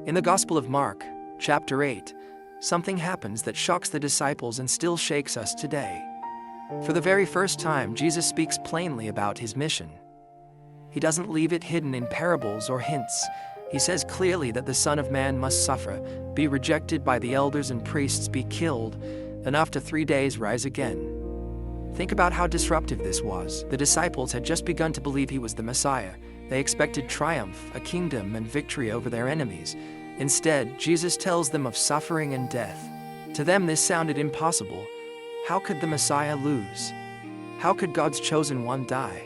In the Gospel of Mark, chapter 8, something happens that shocks the disciples and still shakes us today. For the very first time, Jesus speaks plainly about his mission. He doesn't leave it hidden in parables or hints. He says clearly that the Son of Man must suffer, be rejected by the elders and priests, be killed, and after 3 days rise again. Think about how disruptive this was. The disciples had just begun to believe he was the Messiah. They expected triumph, a kingdom, and victory over their enemies. Instead, Jesus tells them of suffering and death. To them, this sounded impossible. How could the Messiah lose? How could God's chosen one die?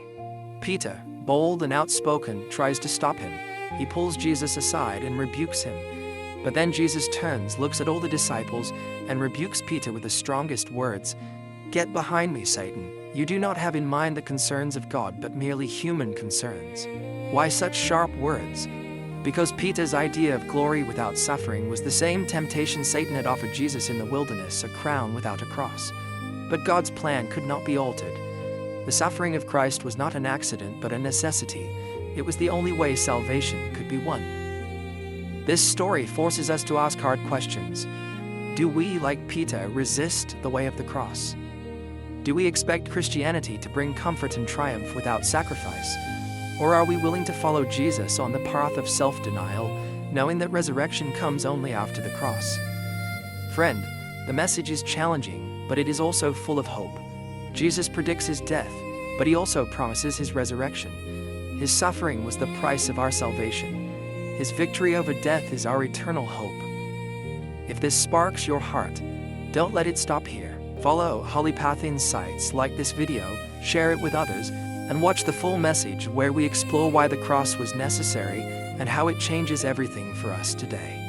Peter, bold and outspoken, tries to stop him. He pulls Jesus aside and rebukes him. But then Jesus turns, looks at all the disciples, and rebukes Peter with the strongest words. "Get behind me, Satan. You do not have in mind the concerns of God, but merely human concerns." Why such sharp words? Because Peter's idea of glory without suffering was the same temptation Satan had offered Jesus in the wilderness, a crown without a cross. But God's plan could not be altered. The suffering of Christ was not an accident, but a necessity. It was the only way salvation could be won. This story forces us to ask hard questions. Do we, like Peter, resist the way of the cross? Do we expect Christianity to bring comfort and triumph without sacrifice? Or are we willing to follow Jesus on the path of self-denial, knowing that resurrection comes only after the cross? Friend, the message is challenging, but it is also full of hope. Jesus predicts his death, but he also promises his resurrection. His suffering was the price of our salvation. His victory over death is our eternal hope. If this sparks your heart, don't let it stop here. Follow Holy Path Insights, like this video, share it with others, and watch the full message where we explore why the cross was necessary and how it changes everything for us today.